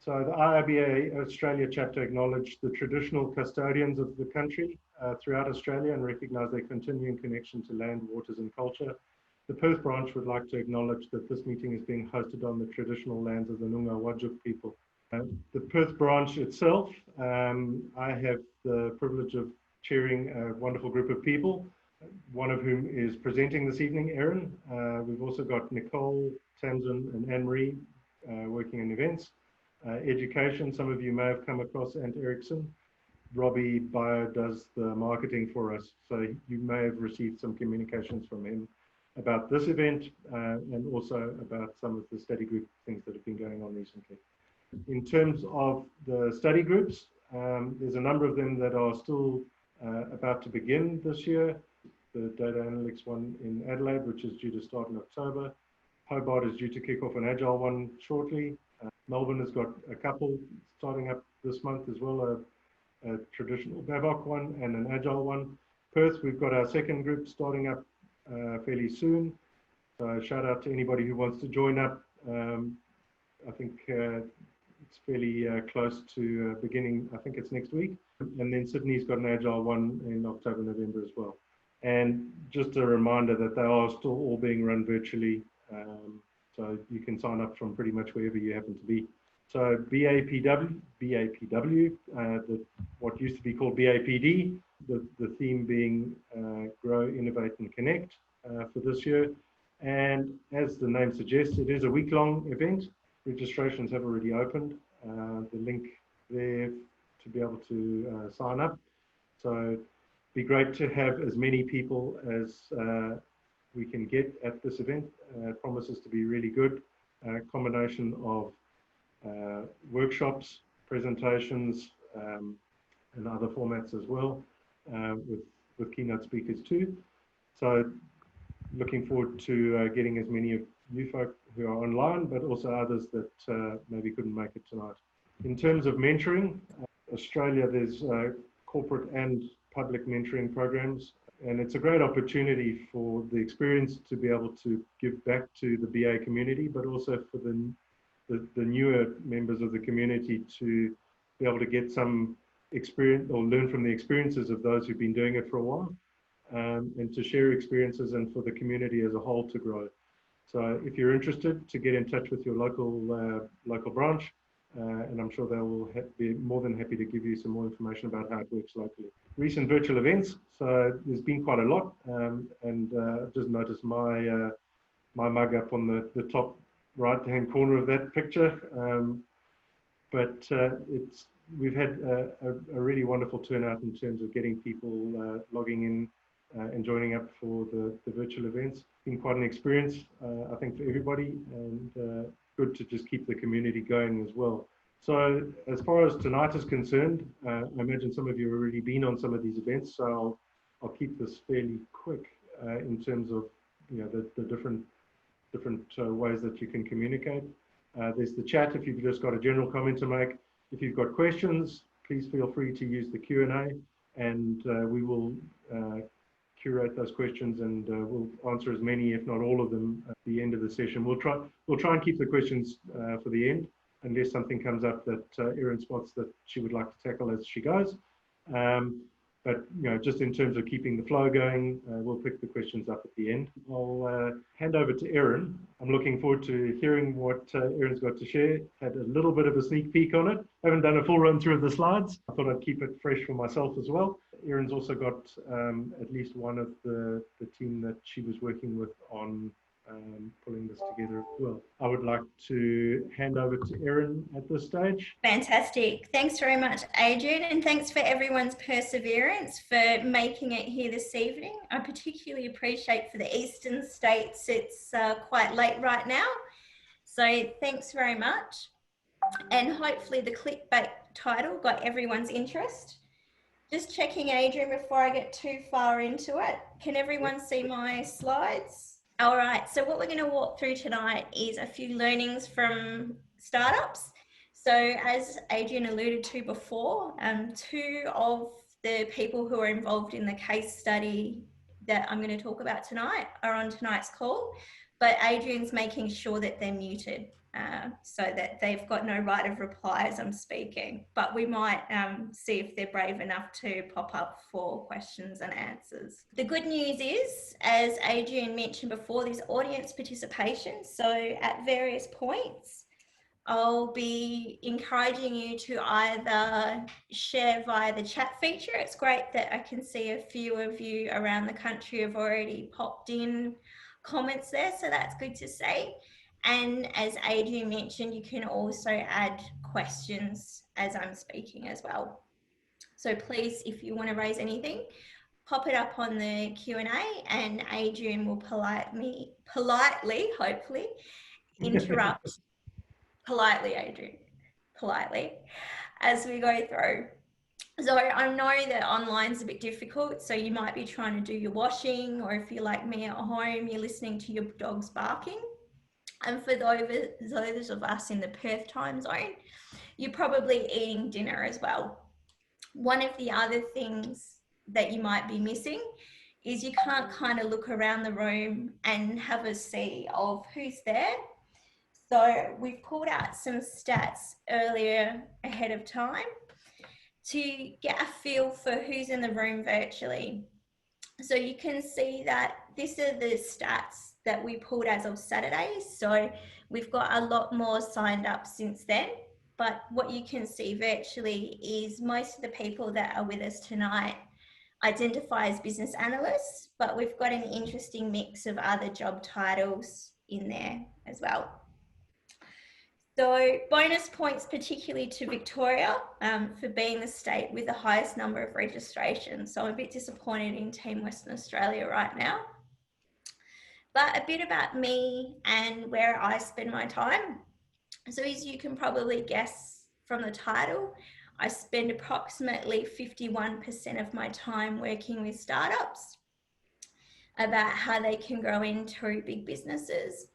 So the IIBA Australia chapter acknowledged the traditional custodians of the country throughout Australia and recognise their continuing connection to land, waters and culture. The Perth branch would like to acknowledge that this meeting is being hosted on the traditional lands of the Noongar Whadjuk people. The Perth branch itself, I have the privilege of chairing a wonderful group of people, one of whom is presenting this evening, Erin. We've also got Nicole, Tamsin and Anne-Marie working in events. Education, some of you may have come across Ant Erickson. Robbie Bio does the marketing for us, so you may have received some communications from him about this event and also about some of the study group things that have been going on recently. In terms of the study groups, there's a number of them that are still about to begin this year. The data analytics one in Adelaide, which is due to start in October. Hobart is due to kick off an agile one shortly. Melbourne has got a couple starting up this month as well, a traditional BAVOC one and an agile one. Perth, we've got our second group starting up fairly soon. So shout out to anybody who wants to join up. I think it's fairly close to beginning, I think it's next week. And then Sydney's got an agile one in October, November as well. And just a reminder that they are still all being run virtually. So you can sign up from pretty much wherever you happen to be. So BAPW, what used to be called BAPD, the theme being Grow, Innovate and Connect for this year. And as the name suggests, it is a week-long event. Registrations have already opened. The link there to be able to sign up. So it'd be great to have as many people as we can get at this event. It promises to be really good. Combination of workshops, presentations, and other formats as well, with keynote speakers too. So looking forward to getting as many of you folk who are online, but also others that maybe couldn't make it tonight. In terms of mentoring, Australia, there's corporate and public mentoring programs. And it's a great opportunity for the experience to be able to give back to the BA community, but also for the newer members of the community to be able to get some experience or learn from the experiences of those who've been doing it for a while, and to share experiences and for the community as a whole to grow. So if you're interested, to get in touch with your local branch, and I'm sure they will be more than happy to give you some more information about how it works locally. Recent virtual events, so there's been quite a lot, and just noticed my mug up on the top right-hand corner of that picture. But we've had a really wonderful turnout in terms of getting people logging in and joining up for the virtual events. It's been quite an experience, I think, for everybody, and good to just keep the community going as well. So as far as tonight is concerned, I imagine some of you have already been on some of these events, so I'll keep this fairly quick in terms of the different ways that you can communicate. There's the chat if you've just got a general comment to make. If you've got questions, please feel free to use the Q&A, and we will curate those questions, and we'll answer as many, if not all of them, at the end of the session. We'll try and keep the questions for the end, unless something comes up that Erin spots that she would like to tackle as she goes. But just in terms of keeping the flow going, we'll pick the questions up at the end. I'll hand over to Erin. I'm looking forward to hearing what Erin's got to share. Had a little bit of a sneak peek on it. Haven't done a full run through of the slides. I thought I'd keep it fresh for myself as well. Erin's also got at least one of the team that she was working with on pulling this together as well. I would like to hand over to Erin at this stage. Fantastic. Thanks very much, Adrian, and thanks for everyone's perseverance for making it here this evening. I particularly appreciate for the eastern states, it's quite late right now. So thanks very much. And hopefully the clickbait title got everyone's interest. Just checking, Adrian, before I get too far into it. Can everyone see my slides? All right, so what we're going to walk through tonight is a few learnings from startups. So as Adrian alluded to before, two of the people who are involved in the case study that I'm going to talk about tonight are on tonight's call, but Adrian's making sure that they're muted. so that they've got no right of reply as I'm speaking. But we might see if they're brave enough to pop up for questions and answers. The good news is, as Adrian mentioned before, there's audience participation. So at various points, I'll be encouraging you to either share via the chat feature. It's great that I can see a few of you around the country have already popped in comments there, so that's good to see. And as Adrian mentioned, you can also add questions as I'm speaking as well. So please, if you want to raise anything, pop it up on the Q&A and Adrian will politely, hopefully, interrupt. Politely, Adrian, politely, as we go through. So I know that online's a bit difficult, so you might be trying to do your washing, or if you're like me at home, you're listening to your dogs barking. And for those of us in the Perth time zone, you're probably eating dinner as well. One of the other things that you might be missing is you can't kind of look around the room and have a see of who's there. So we've pulled out some stats earlier ahead of time to get a feel for who's in the room virtually. So you can see that these are the stats that we pulled as of Saturday. So we've got a lot more signed up since then. But what you can see virtually is most of the people that are with us tonight identify as business analysts, but we've got an interesting mix of other job titles in there as well. So bonus points particularly to Victoria for being the state with the highest number of registrations. So I'm a bit disappointed in Team Western Australia right now. But a bit about me and where I spend my time. So as you can probably guess from the title, I spend approximately 51% of my time working with startups about how they can grow into big businesses.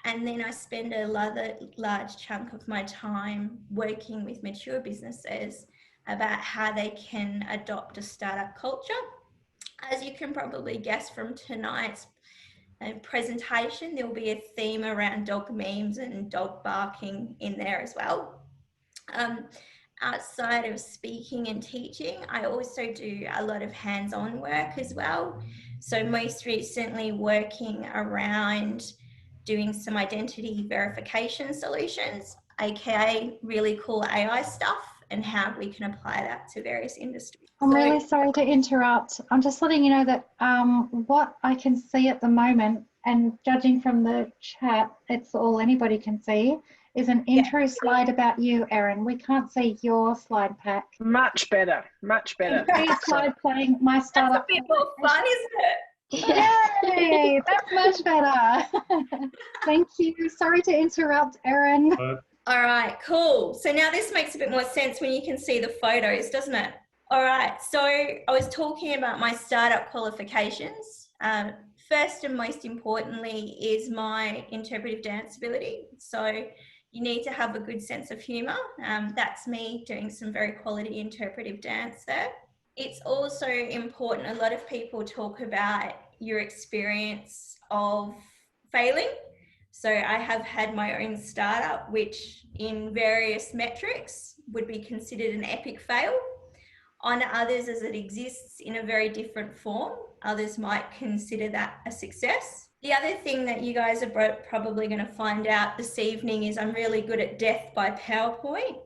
And then I spend a large chunk of my time working with mature businesses about how they can adopt a startup culture. As you can probably guess from tonight's presentation, there will be a theme around dog memes and dog barking in there as well. Outside of speaking and teaching, I also do a lot of hands-on work as well. So most recently working around doing some identity verification solutions, aka really cool AI stuff, and how we can apply that to various industries. I'm really sorry to interrupt. I'm just letting you know that what I can see at the moment, and judging from the chat, it's all anybody can see, is an intro slide about you, Erin. We can't see your slide pack. Much better, much better. Slide saying my startup. That's a bit more fun, isn't it? Yay, that's much better. Thank you. Sorry to interrupt, Erin. All right, cool. So now this makes a bit more sense when you can see the photos, doesn't it? All right, so I was talking about my startup qualifications. First and most importantly is my interpretive dance ability. So you need to have a good sense of humour. That's me doing some very quality interpretive dance there. It's also important, a lot of people talk about your experience of failing. So I have had my own startup, which in various metrics would be considered an epic fail. On others, as it exists in a very different form, others might consider that a success. The other thing that you guys are probably going to find out this evening is I'm really good at death by PowerPoint.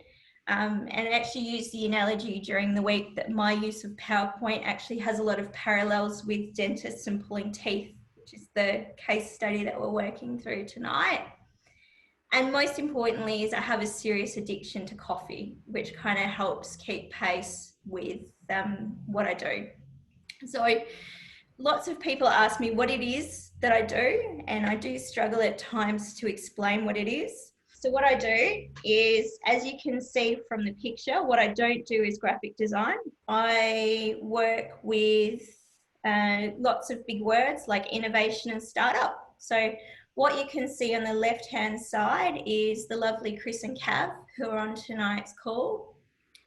And I actually used the analogy during the week that my use of PowerPoint actually has a lot of parallels with dentists and pulling teeth, which is the case study that we're working through tonight. And most importantly is I have a serious addiction to coffee, which kind of helps keep pace with what I do. So lots of people ask me what it is that I do, and I do struggle at times to explain what it is. So what I do is, as you can see from the picture, what I don't do is graphic design. I work with lots of big words like innovation and startup. So what you can see on the left-hand side is the lovely Chris and Cav who are on tonight's call.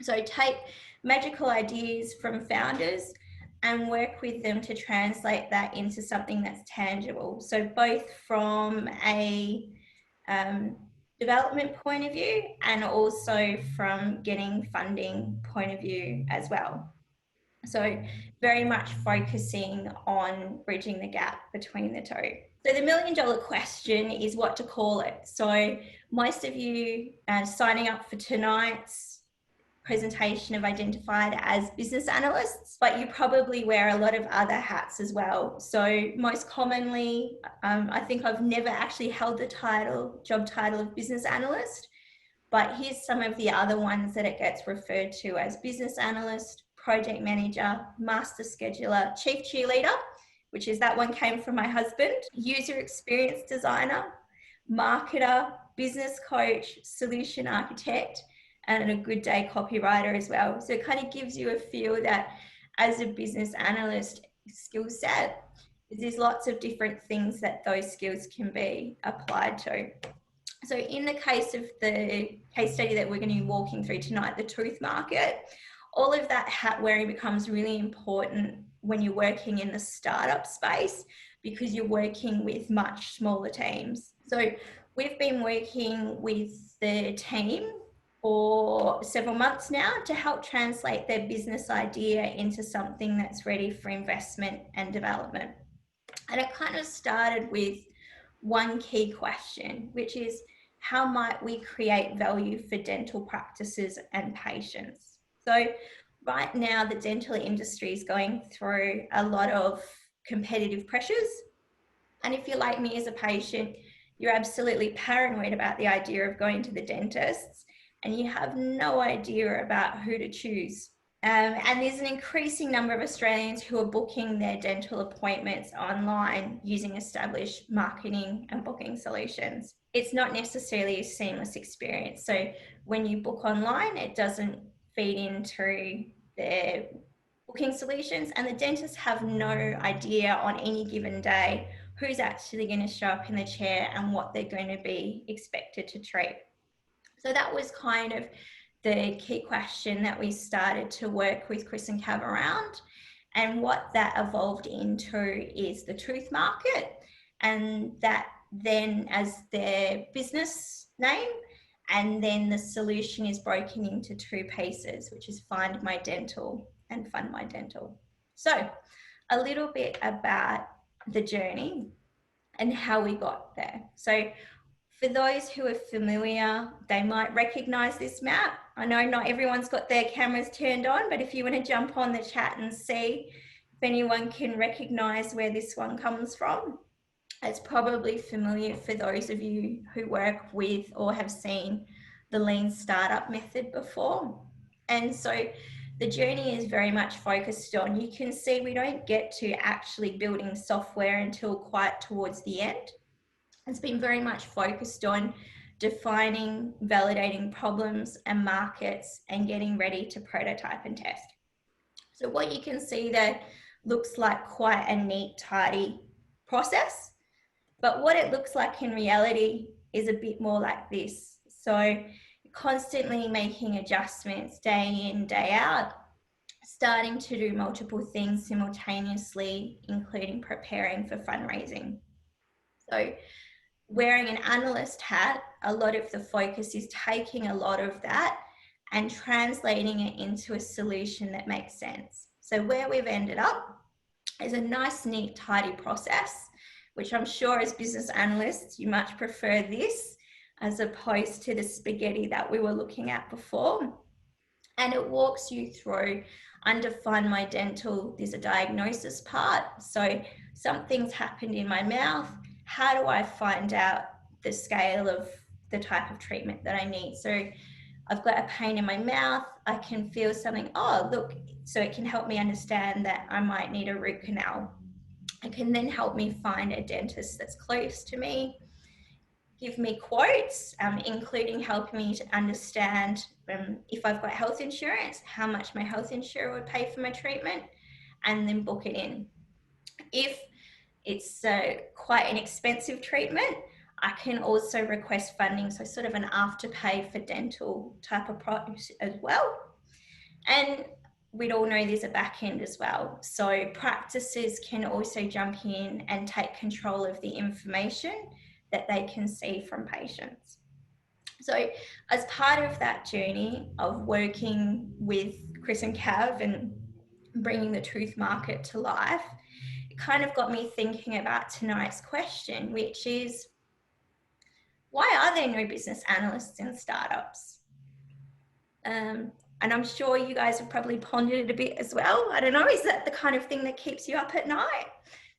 So take magical ideas from founders and work with them to translate that into something that's tangible. So both from a development point of view, and also from getting funding point of view as well. So very much focusing on bridging the gap between the two. So the $1 million question is what to call it. So most of you signing up for tonight's presentation have identified as business analysts, but you probably wear a lot of other hats as well. So most commonly, I think I've never actually held the job title of business analyst, but here's some of the other ones that it gets referred to as business analyst, project manager, master scheduler, chief cheerleader, which is that one came from my husband, user experience designer, marketer, business coach, solution architect, and a good day copywriter as well. So it kind of gives you a feel that as a business analyst skill set, there's lots of different things that those skills can be applied to. So in the case of the case study that we're going to be walking through tonight, the tooth market, all of that hat wearing becomes really important when you're working in the startup space because you're working with much smaller teams. So we've been working with the team for several months now to help translate their business idea into something that's ready for investment and development. And it kind of started with one key question, which is how might we create value for dental practices and patients? So right now, the dental industry is going through a lot of competitive pressures. And if you're like me as a patient, you're absolutely paranoid about the idea of going to the dentists and you have no idea about who to choose. And there's an increasing number of Australians who are booking their dental appointments online using established marketing and booking solutions. It's not necessarily a seamless experience. So when you book online, it doesn't feed into their booking solutions, and the dentists have no idea on any given day who's actually going to show up in the chair and what they're going to be expected to treat. So that was kind of the key question that we started to work with Chris and Cav around. And what that evolved into is the tooth market, and that then as their business name, and then the solution is broken into two pieces, which is Find My Dental and Fund My Dental. So a little bit about the journey and how we got there. So for those who are familiar, they might recognize this map. I know not everyone's got their cameras turned on, but if you want to jump on the chat and see if anyone can recognize where this one comes from, it's probably familiar for those of you who work with or have seen the lean startup method before. And so the journey is very much focused on, you can see we don't get to actually building software until quite towards the end. It's been very much focused on defining, validating problems and markets and getting ready to prototype and test. So what you can see there looks like quite a neat, tidy process, but what it looks like in reality is a bit more like this. So constantly making adjustments day in, day out, starting to do multiple things simultaneously, including preparing for fundraising. So wearing an analyst hat, a lot of the focus is taking a lot of that and translating it into a solution that makes sense. So where we've ended up is a nice, neat, tidy process, which I'm sure as business analysts, you much prefer this as opposed to the spaghetti that we were looking at before. And it walks you through, under Find My Dental, there's a diagnosis part. So something's happened in my mouth. How do I find out the scale of the type of treatment that I need? So I've got a pain in my mouth. I can feel something, oh, look, so it can help me understand that I might need a root canal. It can then help me find a dentist that's close to me, give me quotes, including helping me to understand if I've got health insurance, how much my health insurer would pay for my treatment, and then book it in. If it's quite an expensive treatment, I can also request funding, so sort of an afterpay for dental type of product as well. And we'd all know there's a back end as well. So practices can also jump in and take control of the information that they can see from patients. So as part of that journey of working with Chris and Cav and bringing the truth market to life, it kind of got me thinking about tonight's question, which is, why are there no business analysts in startups? And I'm sure you guys have probably pondered it a bit as well. I don't know, is that the kind of thing that keeps you up at night?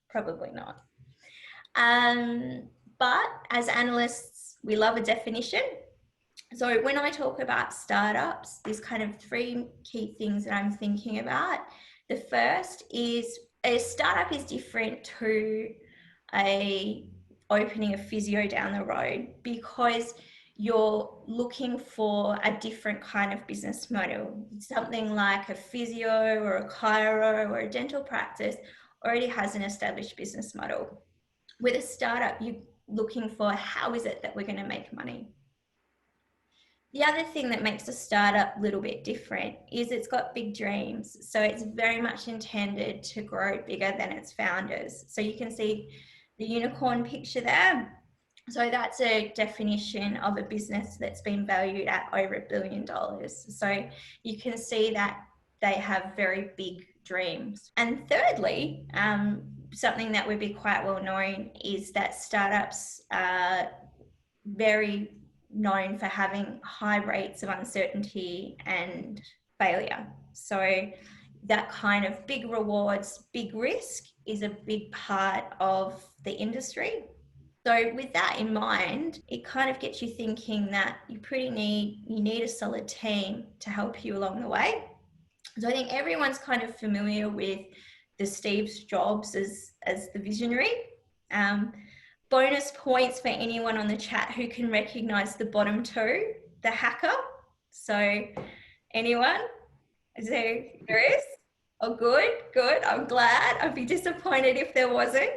Probably not. But as analysts, we love a definition. So when I talk about startups, there's kind of three key things that I'm thinking about. The first is a startup is different to opening a physio down the road, because you're looking for a different kind of business model. Something like a physio or a chiro or a dental practice already has an established business model. With a startup, you're looking for, how is it that we're going to make money? The other thing that makes a startup a little bit different is it's got big dreams. So it's very much intended to grow bigger than its founders. So you can see the unicorn picture there. So that's a definition of a business that's been valued at over $1 billion. So you can see that they have very big dreams. And thirdly, something that would be quite well known is that startups are very known for having high rates of uncertainty and failure. So that kind of big rewards, big risk is a big part of the industry. So with that in mind, it kind of gets you thinking that you need a solid team to help you along the way. So I think everyone's kind of familiar with the Steve Jobs as the visionary. Bonus points for anyone on the chat who can recognize the bottom two, the hacker. So anyone? There is? Oh, good. I'm glad. I'd be disappointed if there wasn't.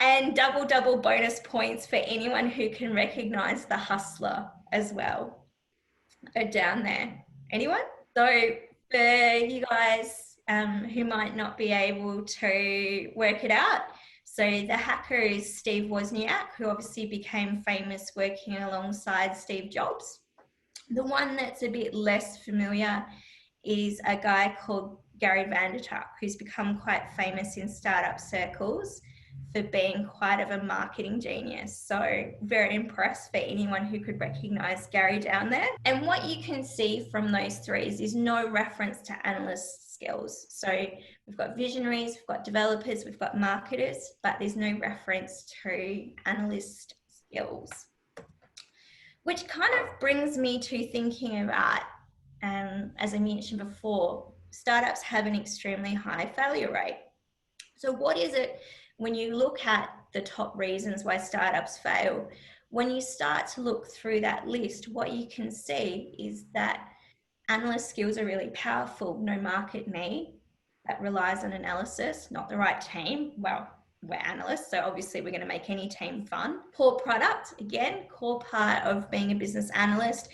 And double bonus points for anyone who can recognize the hustler as well. Down there. Anyone? So for you guys who might not be able to work it out, so the hacker is Steve Wozniak, who obviously became famous working alongside Steve Jobs. The one that's a bit less familiar is a guy called Gary Vaynerchuk, who's become quite famous in startup circles for being quite of a marketing genius. So very impressed for anyone who could recognize Gary down there. And what you can see from those three is no reference to analyst skills. So we've got visionaries, we've got developers, we've got marketers, but there's no reference to analyst skills. Which kind of brings me to thinking about, as I mentioned before, startups have an extremely high failure rate. So what is it, when you look at the top reasons why startups fail, when you start to look through that list, what you can see is that analyst skills are really powerful. No market need, that relies on analysis, not the right team. Well, we're analysts, so obviously we're going to make any team fun. Poor product, again, core part of being a business analyst.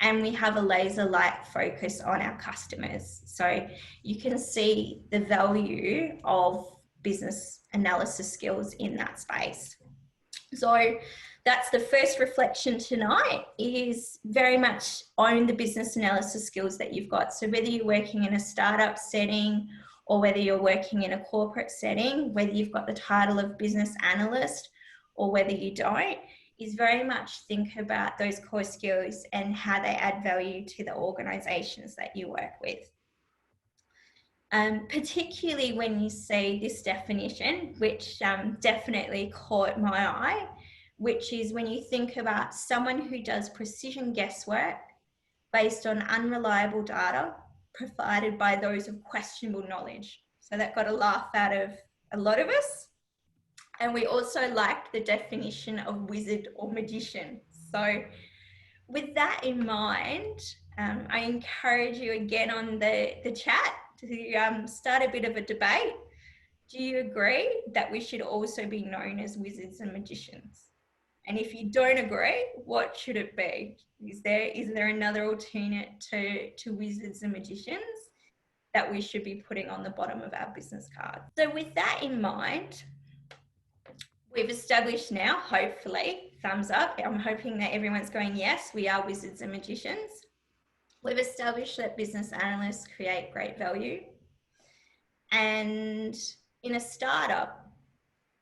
And we have a laser-like focus on our customers. So you can see the value of business analysis skills in that space. So that's the first reflection tonight, is very much own the business analysis skills that you've got. So whether you're working in a startup setting or whether you're working in a corporate setting, whether you've got the title of business analyst or whether you don't, is very much think about those core skills and how they add value to the organizations that you work with. Particularly when you see this definition, which definitely caught my eye, which is when you think about someone who does precision guesswork based on unreliable data provided by those of questionable knowledge. So that got a laugh out of a lot of us. And we also liked the definition of wizard or magician. So with that in mind, I encourage you again on the chat to start a bit of a debate. Do you agree that we should also be known as wizards and magicians? And if you don't agree, what should it be? Is there another alternate to wizards and magicians that we should be putting on the bottom of our business card? So with that in mind, we've established now, hopefully, thumbs up. I'm hoping that everyone's going, yes, we are wizards and magicians. We've established that business analysts create great value. And in a startup,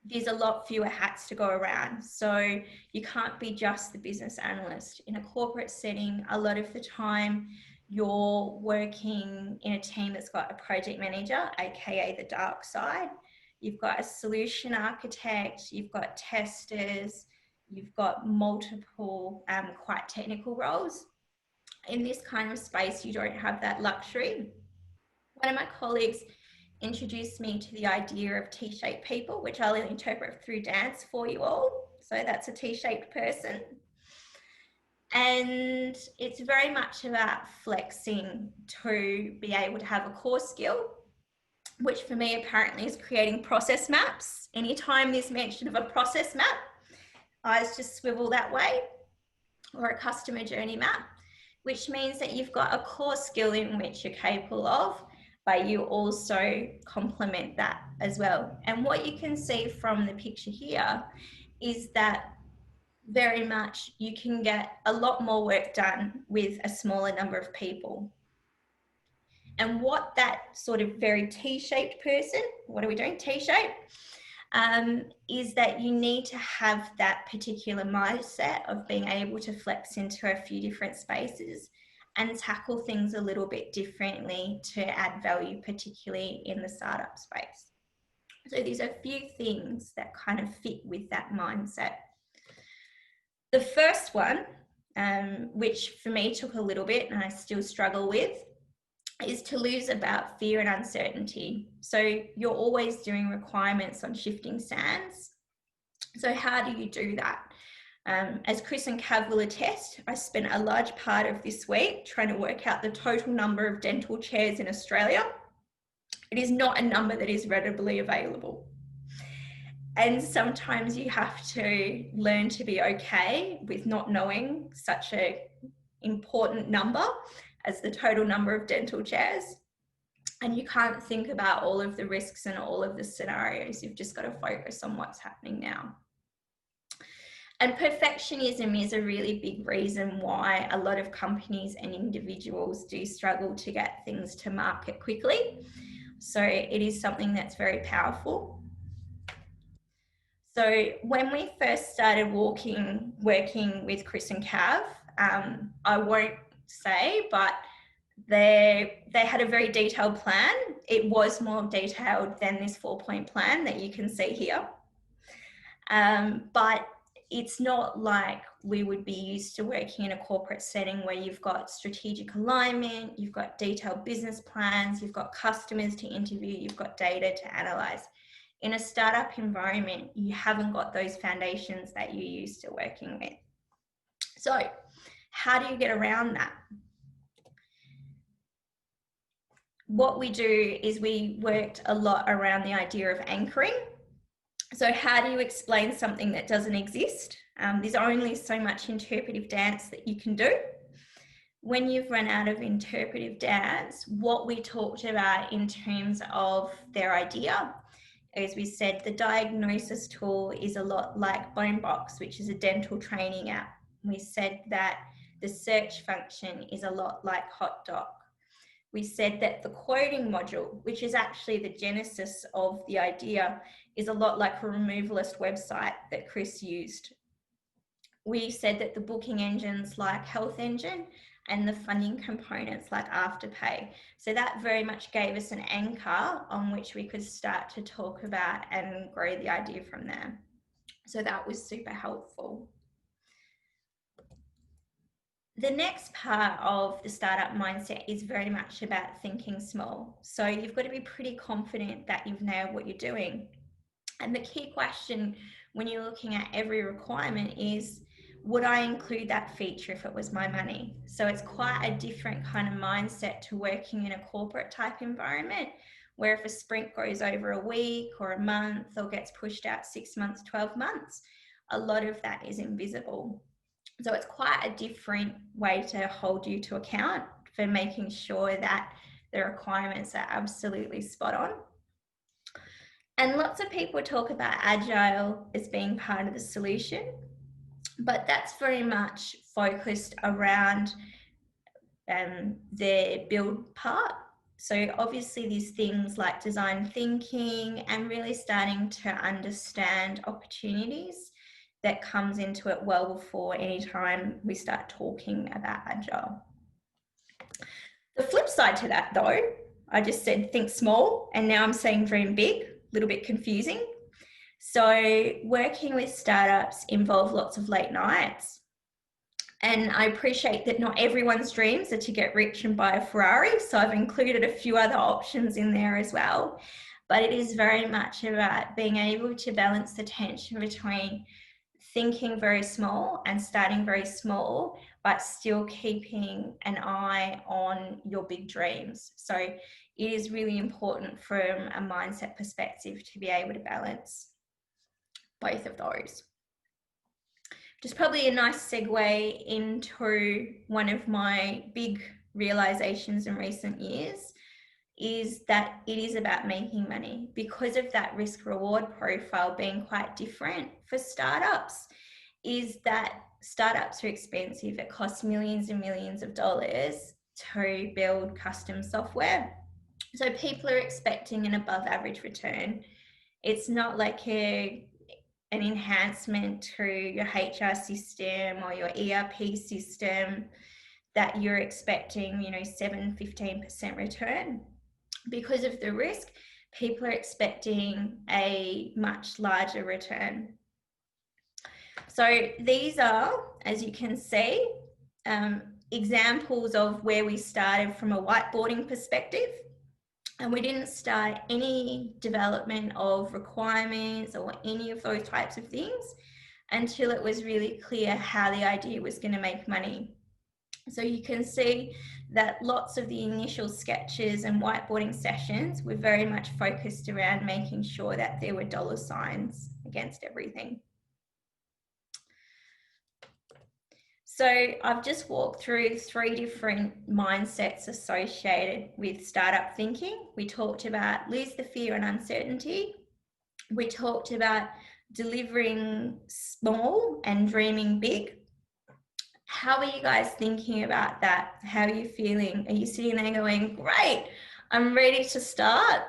there's a lot fewer hats to go around. So you can't be just the business analyst. In a corporate setting, a lot of the time you're working in a team that's got a project manager, aka the dark side. You've got a solution architect, you've got testers, you've got multiple quite technical roles. In this kind of space, you don't have that luxury. One of my colleagues introduced me to the idea of T-shaped people, which I'll interpret through dance for you all. So that's a T-shaped person. And it's very much about flexing to be able to have a core skill, which for me apparently is creating process maps. Anytime there's mention of a process map, eyes just swivel that way, or a customer journey map, which means that you've got a core skill in which you're capable of, but you also complement that as well. And what you can see from the picture here is that very much you can get a lot more work done with a smaller number of people. And what that sort of very T-shaped person, what are we doing? T-shape, is that you need to have that particular mindset of being able to flex into a few different spaces and tackle things a little bit differently to add value, particularly in the startup space. So there's a few things that kind of fit with that mindset. The first one, which for me took a little bit and I still struggle with, is to lose about fear and uncertainty. So you're always doing requirements on shifting sands. So how do you do that? As Chris and Cav will attest, I spent a large part of this week trying to work out the total number of dental chairs in Australia. It is not a number that is readily available. And sometimes you have to learn to be okay with not knowing such an important number as the total number of dental chairs. And you can't think about all of the risks and all of the scenarios. You've just got to focus on what's happening now. And perfectionism is a really big reason why a lot of companies and individuals do struggle to get things to market quickly. So it is something that's very powerful. So when we first started working with Chris and Cav, I won't say, but they had a very detailed plan. It was more detailed than this 4-point plan that you can see here. But it's not like we would be used to working in a corporate setting where you've got strategic alignment, you've got detailed business plans, you've got customers to interview, you've got data to analyze. In a startup environment, you haven't got those foundations that you're used to working with. So how do you get around that? What we do is we worked a lot around the idea of anchoring. So how do you explain something that doesn't exist? There's only so much interpretive dance that you can do. When you've run out of interpretive dance, what we talked about in terms of their idea, as we said, the diagnosis tool is a lot like BoneBox, which is a dental training app. We said that the search function is a lot like HotDoc. We said that the quoting module, which is actually the genesis of the idea, is a lot like a removalist website that Chris used. We said that the booking engines like Health Engine and the funding components like Afterpay. So that very much gave us an anchor on which we could start to talk about and grow the idea from there. So that was super helpful. The next part of the startup mindset is very much about thinking small. So you've got to be pretty confident that you've nailed what you're doing. And the key question when you're looking at every requirement is, would I include that feature if it was my money? So it's quite a different kind of mindset to working in a corporate type environment, where if a sprint goes over a week or a month or gets pushed out 6 months, 12 months, a lot of that is invisible. So it's quite a different way to hold you to account for making sure that the requirements are absolutely spot on. And lots of people talk about agile as being part of the solution. but that's very much focused around their build part. So obviously there's things like design thinking and really starting to understand opportunities that comes into it well before any time we start talking about Agile. The flip side to that though, I just said think small, and now I'm saying dream big, a little bit confusing. So working with startups involve lots of late nights. And I appreciate that not everyone's dreams are to get rich and buy a Ferrari. So I've included a few other options in there as well. But it is very much about being able to balance the tension between thinking very small and starting very small, but still keeping an eye on your big dreams. So it is really important from a mindset perspective to be able to balance both of those. Just probably a nice segue into one of my big realizations in recent years is that it is about making money because of that risk reward profile being quite different for startups. Is that startups are expensive. It costs millions and millions of dollars to build custom software. So people are expecting an above average return. It's not like an enhancement to your HR system or your ERP system that you're expecting, 7-15% return. Because of the risk, people are expecting a much larger return. So these are, as you can see, examples of where we started from a whiteboarding perspective. And we didn't start any development of requirements or any of those types of things until it was really clear how the idea was going to make money. So you can see that lots of the initial sketches and whiteboarding sessions were very much focused around making sure that there were dollar signs against everything. So I've just walked through 3 different mindsets associated with startup thinking. We talked about lose the fear and uncertainty. We talked about delivering small and dreaming big. How are you guys thinking about that? How are you feeling? Are you sitting there going, great, I'm ready to start?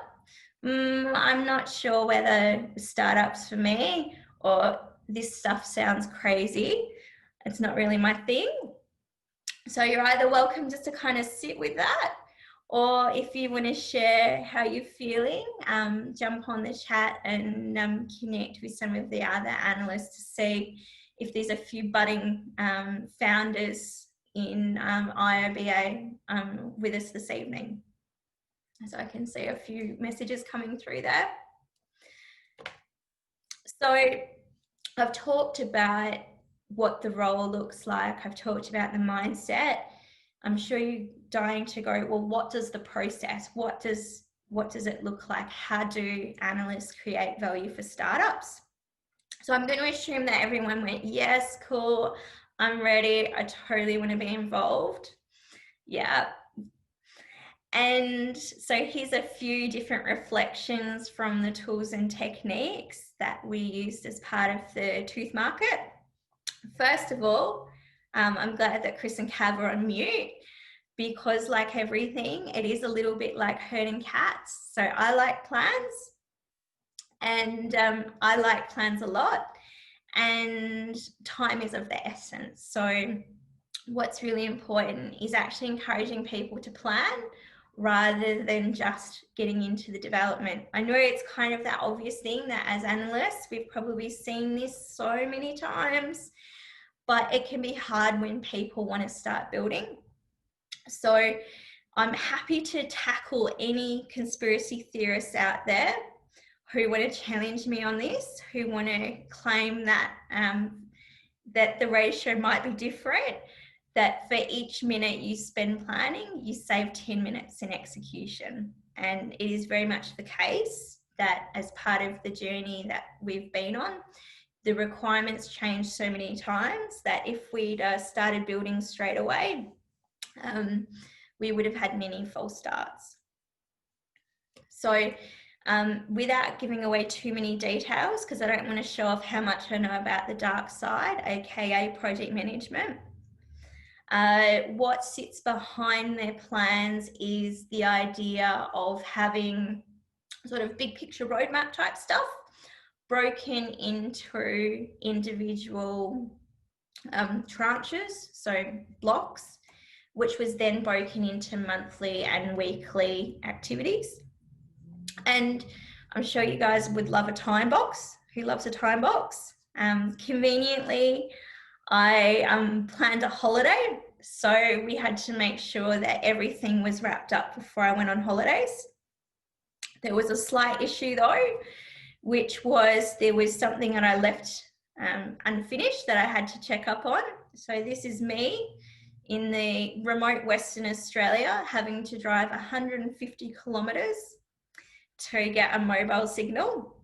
I'm not sure whether startups for me or this stuff sounds crazy. It's not really my thing. So you're either welcome just to kind of sit with that, or if you want to share how you're feeling, jump on the chat and connect with some of the other analysts to see if there's a few budding founders in IOBA with us this evening. So I can see a few messages coming through there. So I've talked about what the role looks like. I've talked about the mindset. I'm sure you're dying to go, well, what does the process, what does it look like? How do analysts create value for startups? So I'm going to assume that everyone went, yes, cool, I'm ready, I totally want to be involved. Yeah. And so here's a few different reflections from the tools and techniques that we used as part of the tooth market. First of all, I'm glad that Chris and Cav are on mute, because like everything, it is a little bit like herding cats. So I like plans, and I like plans a lot, and time is of the essence. So what's really important is actually encouraging people to plan rather than just getting into the development. I know it's kind of that obvious thing that as analysts, we've probably seen this so many times, but it can be hard when people want to start building. So I'm happy to tackle any conspiracy theorists out there who want to challenge me on this, who want to claim that that the ratio might be different, that for each minute you spend planning, you save 10 minutes in execution. And it is very much the case that as part of the journey that we've been on, the requirements change so many times that if we'd started building straight away, we would have had many false starts. So Without giving away too many details, because I don't want to show off how much I know about the dark side, aka project management. What sits behind their plans is the idea of having sort of big picture roadmap type stuff broken into individual tranches, so blocks, which was then broken into monthly and weekly activities. And I'm sure you guys would love a time box. Who loves a time box? Conveniently, I planned a holiday, so we had to make sure that everything was wrapped up before I went on holidays. There was a slight issue though, which was there was something that I left unfinished that I had to check up on. So this is me in the remote Western Australia having to drive 150 kilometres to get a mobile signal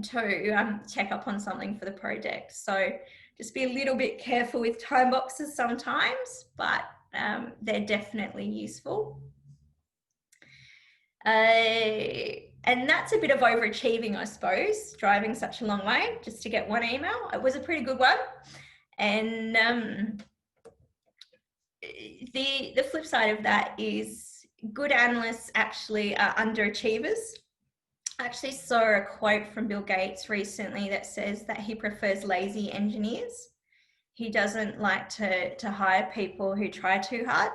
to check up on something for the project. So just be a little bit careful with time boxes sometimes, but they're definitely useful. And that's a bit of overachieving, I suppose, driving such a long way just to get one email. It was a pretty good one. And the flip side of that is good analysts actually are underachievers. I actually saw a quote from Bill Gates recently that says that he prefers lazy engineers. He doesn't like to hire people who try too hard.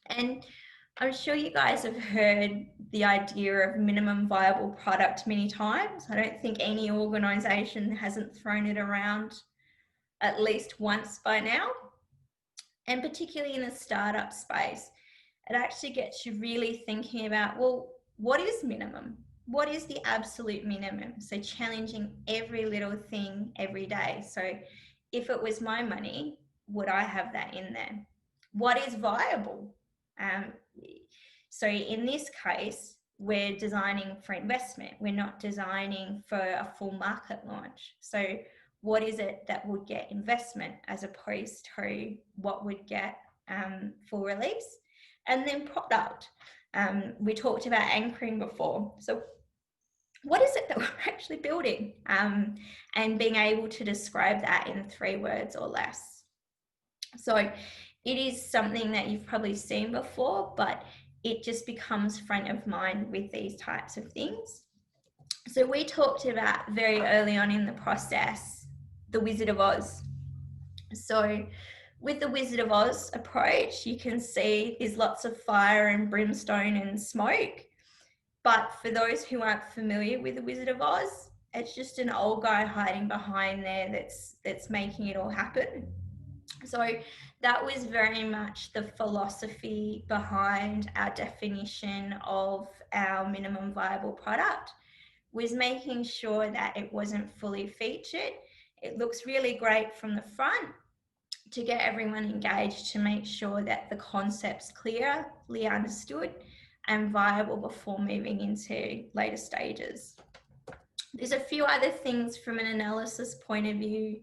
And I'm sure you guys have heard the idea of minimum viable product many times. I don't think any organisation hasn't thrown it around at least once by now. And particularly in the startup space, it actually gets you really thinking about, well, what is minimum? What is the absolute minimum? So challenging every little thing every day. So if it was my money, would I have that in there? What is viable? So in this case, we're designing for investment. We're not designing for a full market launch. So what is it that would get investment as opposed to what would get full release? And then product. We talked about anchoring before. So what is it that we're actually building? And being able to describe that in 3 words or less. So it is something that you've probably seen before, but it just becomes front of mind with these types of things. So we talked about very early on in the process, the Wizard of Oz. So with the Wizard of Oz approach, you can see there's lots of fire and brimstone and smoke. But for those who aren't familiar with the Wizard of Oz, it's just an old guy hiding behind there that's making it all happen. So that was very much the philosophy behind our definition of our minimum viable product, was making sure that it wasn't fully featured. It looks really great from the front to get everyone engaged, to make sure that the concept's clearly understood and viable before moving into later stages. There's a few other things from an analysis point of view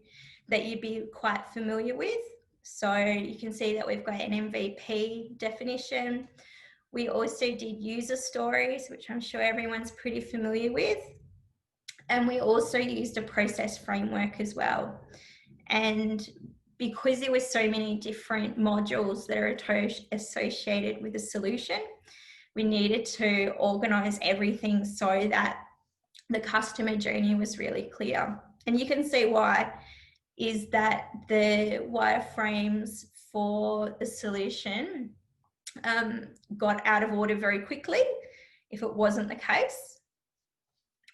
that you'd be quite familiar with. So you can see that we've got an MVP definition. We also did user stories, which I'm sure everyone's pretty familiar with. And we also used a process framework as well. And because there were so many different modules that are associated with a solution, we needed to organize everything so that the customer journey was really clear. And you can see why, is that the wireframes for the solution got out of order very quickly if it wasn't the case.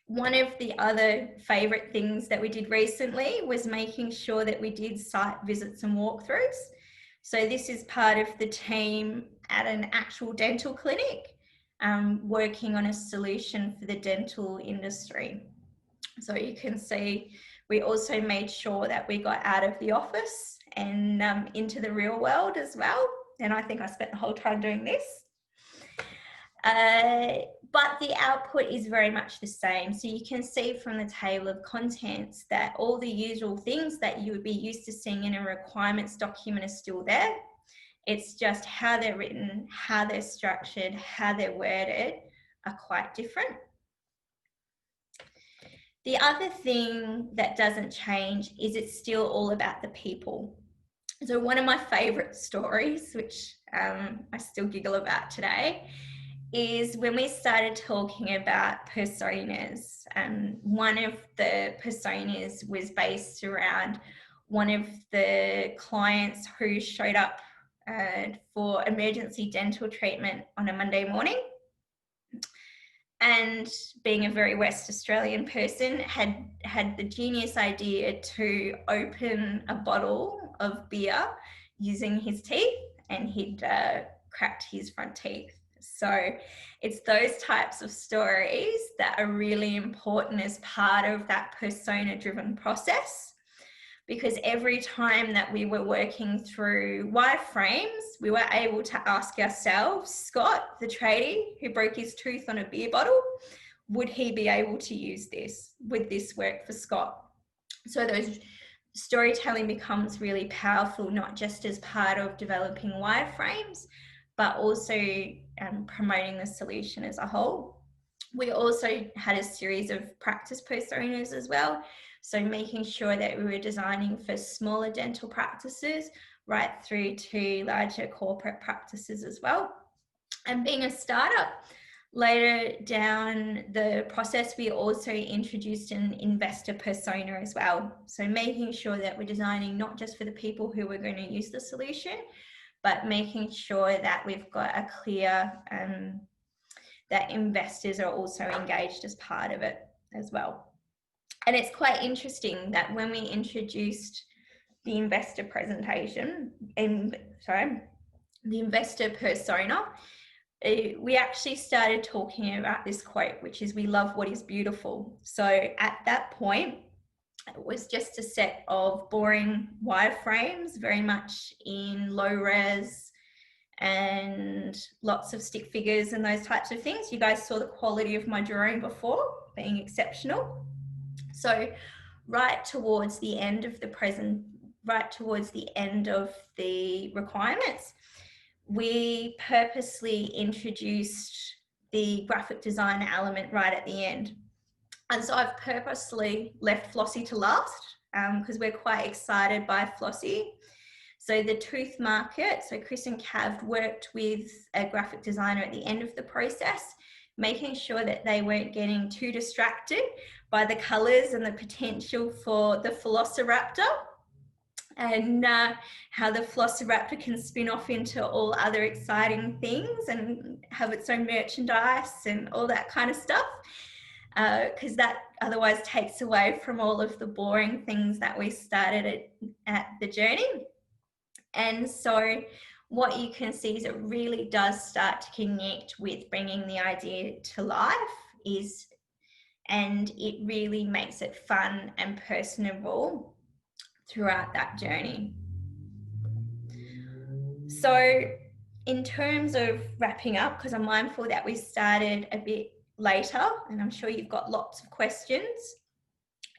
One of the other favorite things that we did recently was making sure that we did site visits and walkthroughs. So this is part of the team at an actual dental clinic, working on a solution for the dental industry. So you can see we also made sure that we got out of the office and into the real world as well. And I think I spent the whole time doing this. But the output is very much the same. So you can see from the table of contents that all the usual things that you would be used to seeing in a requirements document are still there. It's just how they're written, how they're structured, how they're worded are quite different. The other thing that doesn't change is it's still all about the people. So one of my favorite stories, which I still giggle about today, is when we started talking about personas. One of the personas was based around one of the clients who showed up for emergency dental treatment on a Monday morning. And being a very West Australian person, had the genius idea to open a bottle of beer using his teeth, and he'd cracked his front teeth. So it's those types of stories that are really important as part of that persona-driven process. Because every time that we were working through wireframes, we were able to ask ourselves, Scott, the tradie who broke his tooth on a beer bottle, would he be able to use this? Would this work for Scott? So those storytelling becomes really powerful, not just as part of developing wireframes, but also promoting the solution as a whole. We also had a series of practice personas as well. So making sure that we were designing for smaller dental practices right through to larger corporate practices as well. And being a startup, later down the process, we also introduced an investor persona as well. So making sure that we're designing not just for the people who are going to use the solution, but making sure that we've got a clear, that investors are also engaged as part of it as well. And it's quite interesting that when we introduced the investor presentation, the investor persona, we actually started talking about this quote, which is, "We love what is beautiful." So at that point, it was just a set of boring wireframes, very much in low res and lots of stick figures and those types of things. You guys saw the quality of my drawing before being exceptional. So right towards the end of the requirements, we purposely introduced the graphic design element right at the end. And so I've purposely left Flossie to last because we're quite excited by Flossie. So the tooth market, so Chris and Cav worked with a graphic designer at the end of the process, making sure that they weren't getting too distracted by the colours and the potential for the Velociraptor, and how the Velociraptor can spin off into all other exciting things and have its own merchandise and all that kind of stuff, because that otherwise takes away from all of the boring things that we started at the journey. And so what you can see is it really does start to connect with bringing the idea to life, and it really makes it fun and personable throughout that journey. So in terms of wrapping up, because I'm mindful that we started a bit later and I'm sure you've got lots of questions,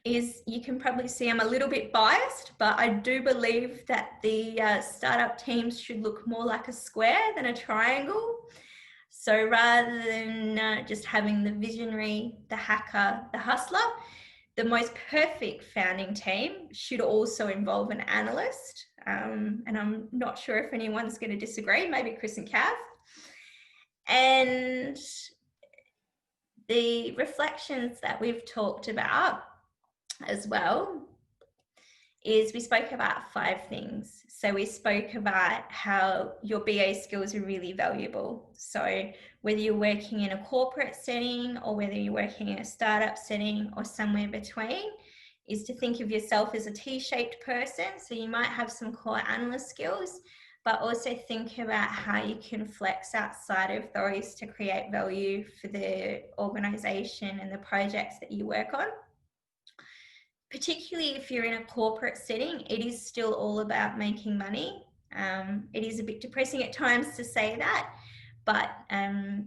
is you can probably see I'm a little bit biased, but I do believe that the startup teams should look more like a square than a triangle. So rather than just having the visionary, the hacker, the hustler, the most perfect founding team should also involve an analyst. And I'm not sure if anyone's going to disagree, maybe Chris and Cav. And the reflections that we've talked about as well is we spoke about 5 things. So we spoke about how your BA skills are really valuable. So whether you're working in a corporate setting or whether you're working in a startup setting or somewhere between, is to think of yourself as a T-shaped person. So you might have some core analyst skills, but also think about how you can flex outside of those to create value for the organization and the projects that you work on. Particularly if you're in a corporate setting, it is still all about making money. It is a bit depressing at times to say that, but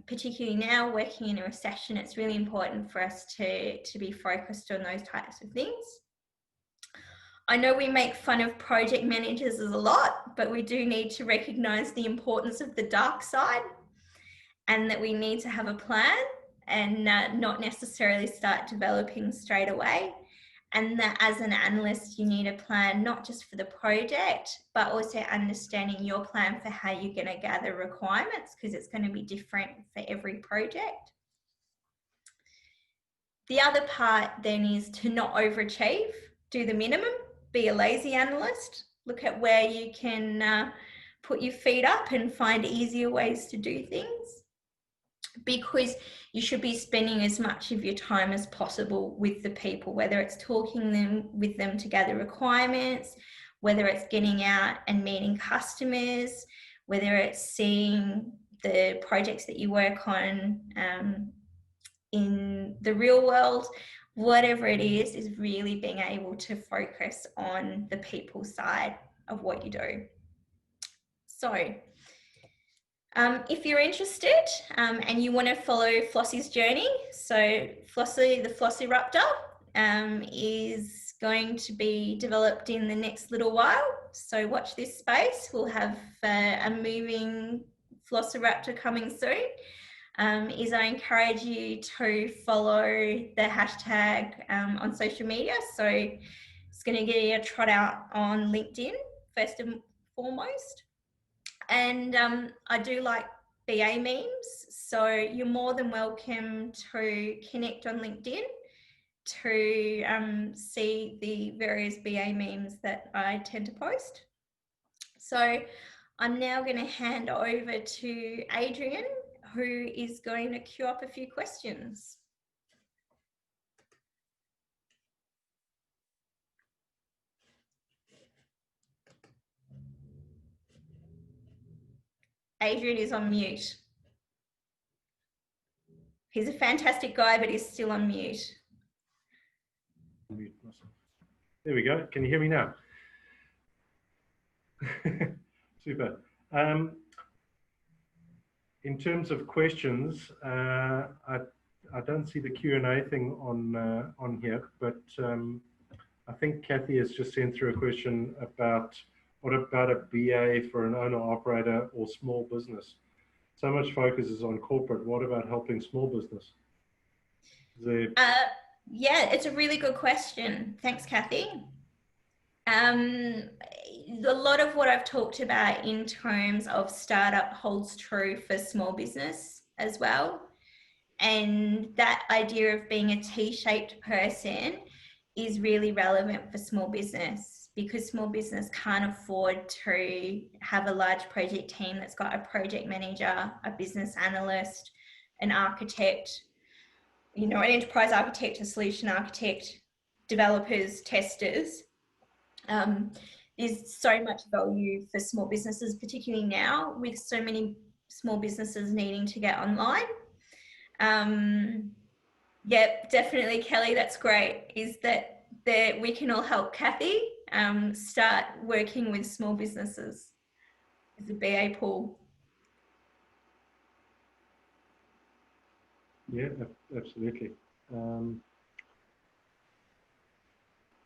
particularly now working in a recession, it's really important for us to be focused on those types of things. I know we make fun of project managers a lot, but we do need to recognize the importance of the dark side and that we need to have a plan and not necessarily start developing straight away. And that as an analyst, you need a plan, not just for the project, but also understanding your plan for how you're going to gather requirements, because it's going to be different for every project. The other part then is to not overachieve, do the minimum, be a lazy analyst, look at where you can put your feet up and find easier ways to do things, because you should be spending as much of your time as possible with the people, whether it's talking with them to gather requirements, whether it's getting out and meeting customers, whether it's seeing the projects that you work on in the real world. Whatever it is really being able to focus on the people side of what you do. So if you're interested and you want to follow Flossie's journey, so Flossie, the Flossiraptor, is going to be developed in the next little while. So watch this space. We'll have a moving Flossiraptor coming soon. I encourage you to follow the hashtag on social media. So it's going to get you a trot out on LinkedIn first and foremost. And I do like BA memes, so you're more than welcome to connect on LinkedIn to see the various BA memes that I tend to post. So I'm now going to hand over to Adrian, who is going to queue up a few questions. Adrian is on mute. He's a fantastic guy, but he's still on mute. There we go. Can you hear me now? Super. In terms of questions, I don't see the Q&A thing on here, but I think Kathy has just sent through a question about what about a BA for an owner-operator or small business? So much focus is on corporate. What about helping small business? Yeah, it's a really good question. Thanks, Kathy. A lot of what I've talked about in terms of startup holds true for small business as well. And that idea of being a T-shaped person is really relevant for small business, because small business can't afford to have a large project team that's got a project manager, a business analyst, an architect, you know, an enterprise architect, a solution architect, developers, testers. There's so much value for small businesses, particularly now with so many small businesses needing to get online. Yeah, definitely, Kelly, that's great, is that we can all help Kathy start working with small businesses as a BA pool. Yeah, absolutely.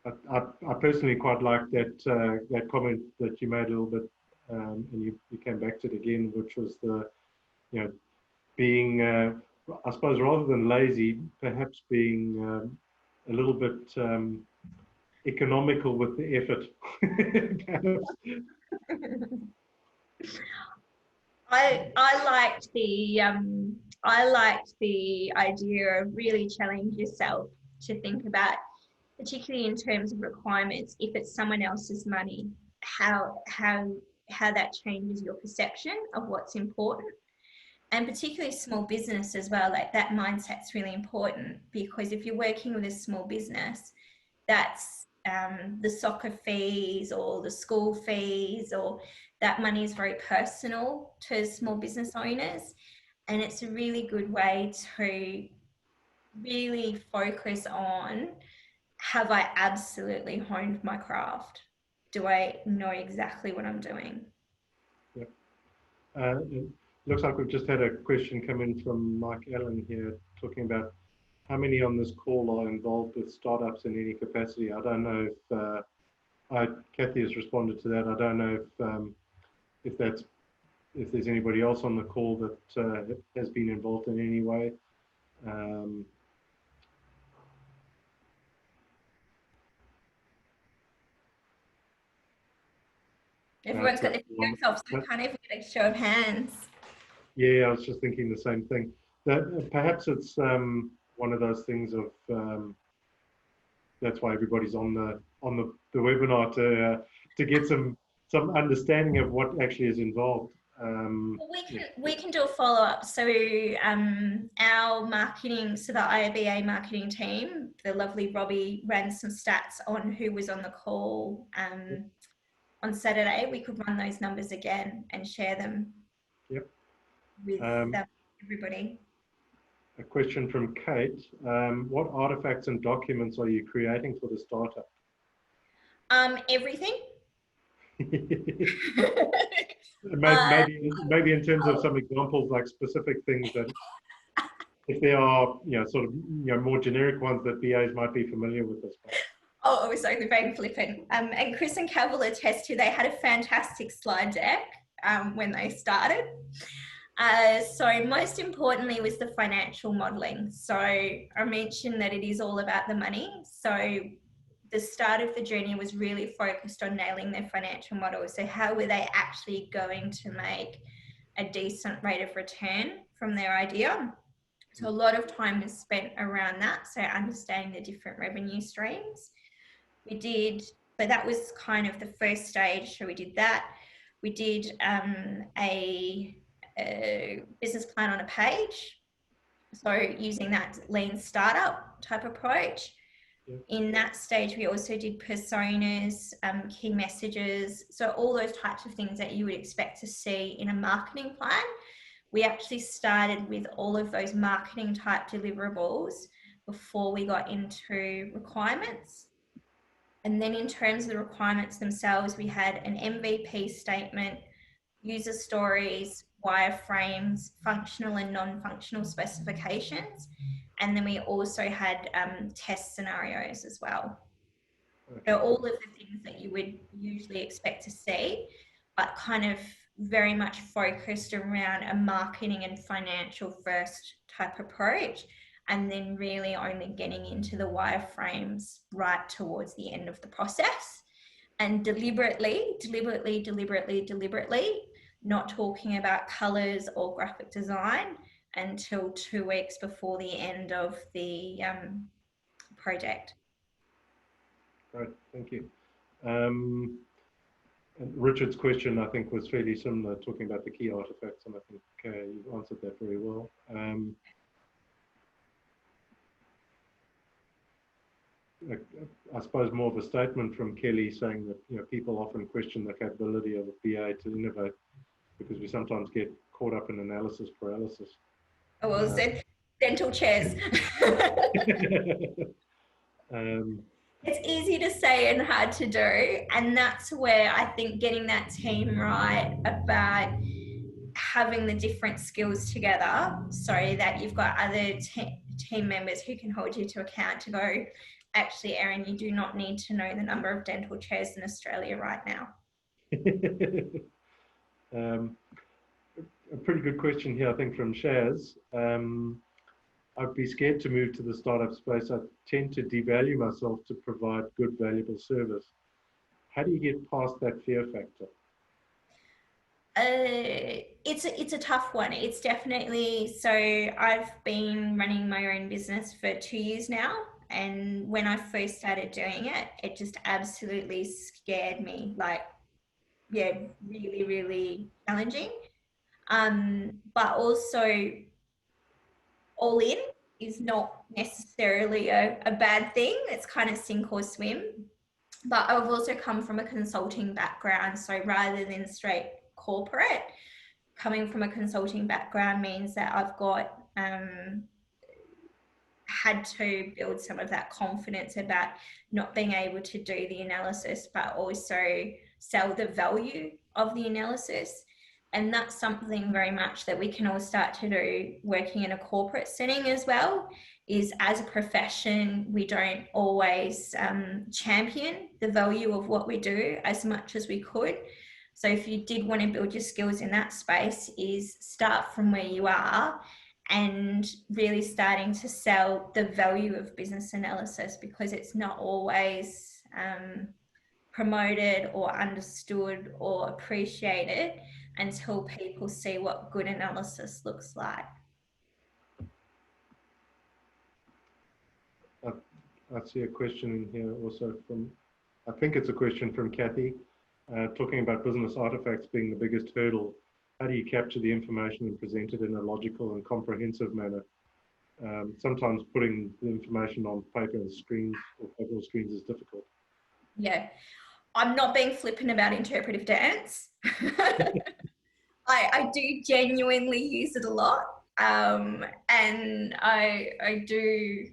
I personally quite like that comment that you made a little bit, and you came back to it again, which was the, you know, being, I suppose, rather than lazy, perhaps being a little bit economical with the effort. I liked the idea of really challenge yourself to think about, particularly in terms of requirements, if it's someone else's money, how that changes your perception of what's important. And particularly small business as well, like that mindset's really important, because if you're working with a small business, that's the soccer fees or the school fees, or that money is very personal to small business owners. And it's a really good way to really focus on, have I absolutely honed my craft? Do I know exactly what I'm doing? Yep. It looks like we've just had a question come in from Mike Allen here, talking about how many on this call are involved with startups in any capacity. I don't know if Kathy has responded to that. I don't know if there's anybody else on the call that has been involved in any way. Um, Everyone's got their phones off, so I can't even get a show of hands. Yeah, I was just thinking the same thing. That perhaps it's one of those things of that's why everybody's on the webinar to get some understanding of what actually is involved. Well, we can do a follow up. So our marketing, so the IABA marketing team, the lovely Robbie ran some stats on who was on the call on Saturday. We could run those numbers again and share them. Yep. With everybody. A question from Kate. What artifacts and documents are you creating for the startup? Everything. maybe in terms of some examples, like specific things that, if there are, sort of, more generic ones that BAs might be familiar with this. Oh, I was so very flippant. And Chris and Cav will attest to, they had a fantastic slide deck when they started. So most importantly was the financial modelling. So I mentioned that it is all about the money. So the start of the journey was really focused on nailing their financial model. So how were they actually going to make a decent rate of return from their idea? So a lot of time was spent around that. So understanding the different revenue streams. So that was kind of the first stage. So we did that. We did a business plan on a page. So using that lean startup type approach. In that stage, we also did personas, key messages. So all those types of things that you would expect to see in a marketing plan. We actually started with all of those marketing type deliverables before we got into requirements. And then in terms of the requirements themselves, we had an MVP statement, user stories, wireframes, functional and non-functional specifications. And then we also had test scenarios as well. Okay. So all of the things that you would usually expect to see, but kind of very much focused around a marketing and financial first type approach, and then really only getting into the wireframes right towards the end of the process. And deliberately, not talking about colours or graphic design until 2 weeks before the end of the project. Great, thank you. And Richard's question, I think, was fairly similar, talking about the key artifacts, and I think you've answered that very well. I suppose more of a statement from Kelly saying that people often question the capability of a BA to innovate because we sometimes get caught up in analysis paralysis. Oh, well said. Dental chairs. It's easy to say and hard to do, and that's where I think getting that team right about having the different skills together so that you've got other team members who can hold you to account to go, actually, Erin, you do not need to know the number of dental chairs in Australia right now. A pretty good question here, I think, from Shaz. I'd be scared to move to the startup space. I tend to devalue myself to provide good, valuable service. How do you get past that fear factor? It's a tough one. It's definitely, so I've been running my own business for 2 years now. And when I first started doing it, it just absolutely scared me. Like, yeah, really, really challenging. But also, all in is not necessarily a bad thing. It's kind of sink or swim. But I've also come from a consulting background. So rather than straight corporate, coming from a consulting background means that I've got had to build some of that confidence about not being able to do the analysis, but also sell the value of the analysis. And that's something very much that we can all start to do working in a corporate setting as well, is as a profession, we don't always champion the value of what we do as much as we could. So if you did want to build your skills in that space, is start from where you are and really starting to sell the value of business analysis, because it's not always promoted or understood or appreciated until people see what good analysis looks like. I see a question in here also from, I think it's a question from Kathy, talking about business artifacts being the biggest hurdle. How do you capture the information and present it in a logical and comprehensive manner? Sometimes putting the information on paper and screens or paper screens is difficult. Yeah, I'm not being flippant about interpretive dance. I do genuinely use it a lot. And I do,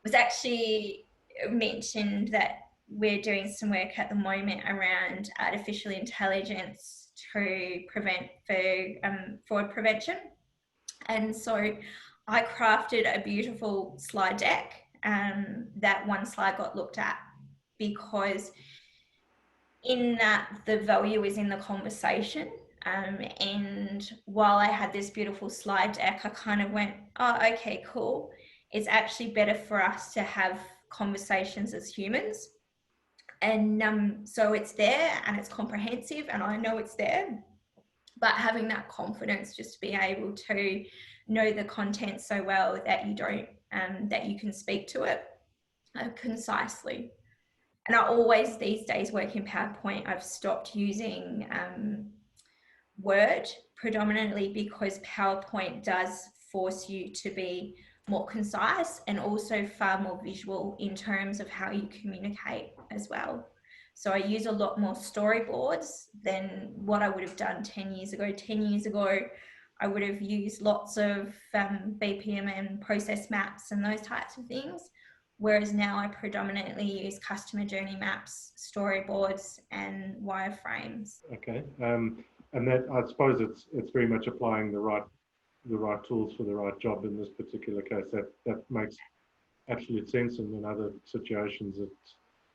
was actually mentioned that we're doing some work at the moment around artificial intelligence to prevent fraud prevention. And so I crafted a beautiful slide deck that one slide got looked at, because in that the value is in the conversation. And while I had this beautiful slide deck, I kind of went, oh, okay, cool. It's actually better for us to have conversations as humans. And so it's there and it's comprehensive and I know it's there, but having that confidence just to be able to know the content so well that you don't, that you can speak to it concisely. And I always these days work in PowerPoint. I've stopped using Word predominantly because PowerPoint does force you to be more concise and also far more visual in terms of how you communicate as well. So I use a lot more storyboards than what I would have done 10 years ago. 10 years ago, I would have used lots of BPM and process maps and those types of things. Whereas now I predominantly use customer journey maps, storyboards, and wireframes. Okay, and that, I suppose it's very much applying the right tools for the right job in this particular case. That makes absolute sense, and in other situations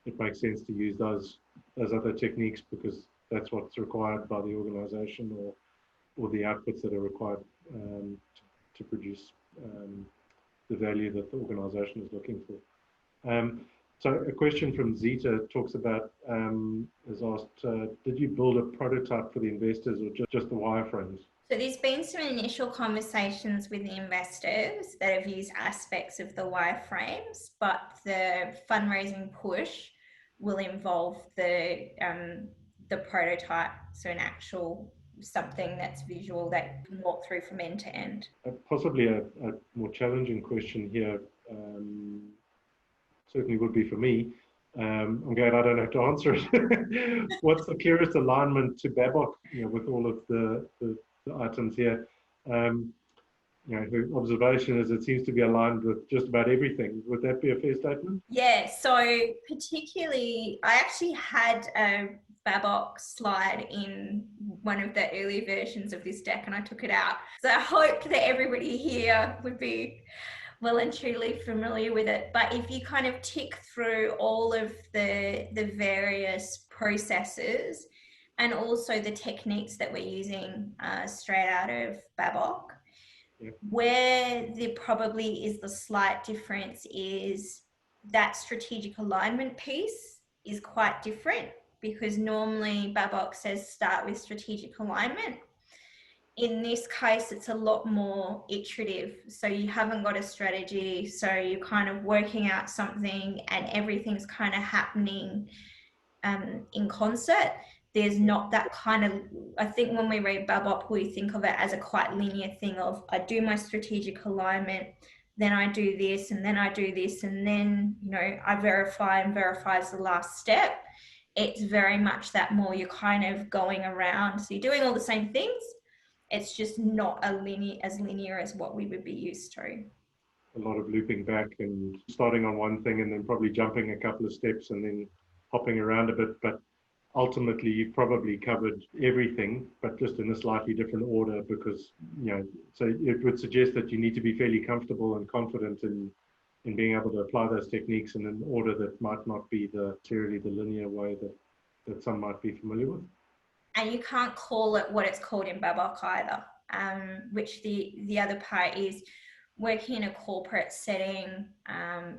it makes sense to use those other techniques because that's what's required by the organisation or the outputs that are required to produce the value that the organisation is looking for. So a question from Zita talks about, has asked, did you build a prototype for the investors or just the wireframes? So there's been some initial conversations with the investors that have used aspects of the wireframes, but the fundraising push will involve the prototype, so an actual something that's visual that you can walk through from end to end. Possibly a more challenging question here, certainly would be for me. I'm glad I don't have to answer it. What's the clearest alignment to Babok, with all of the items here? Her observation is it seems to be aligned with just about everything. Would that be a fair statement? Yeah, so particularly, I actually had a Babok slide in one of the early versions of this deck and I took it out. So I hoped that everybody here would be well and truly familiar with it. But if you kind of tick through all of the various processes and also the techniques that we're using straight out of Babok, yeah. Where there probably is the slight difference is that strategic alignment piece is quite different because normally Babok says start with strategic alignment. In this case, it's a lot more iterative. So you haven't got a strategy. So you're kind of working out something and everything's kind of happening in concert. There's not that kind of, I think when we read Babok, we think of it as a quite linear thing of I do my strategic alignment, then I do this, and then I do this, and then, I verify, and verify is the last step. It's very much that more you're kind of going around. So you're doing all the same things. It's just not as linear as what we would be used to. A lot of looping back and starting on one thing and then probably jumping a couple of steps and then hopping around a bit. But ultimately, you've probably covered everything, but just in a slightly different order because, so it would suggest that you need to be fairly comfortable and confident in being able to apply those techniques in an order that might not be clearly the linear way that some might be familiar with. And you can't call it what it's called in Babok either. which the other part is working in a corporate setting.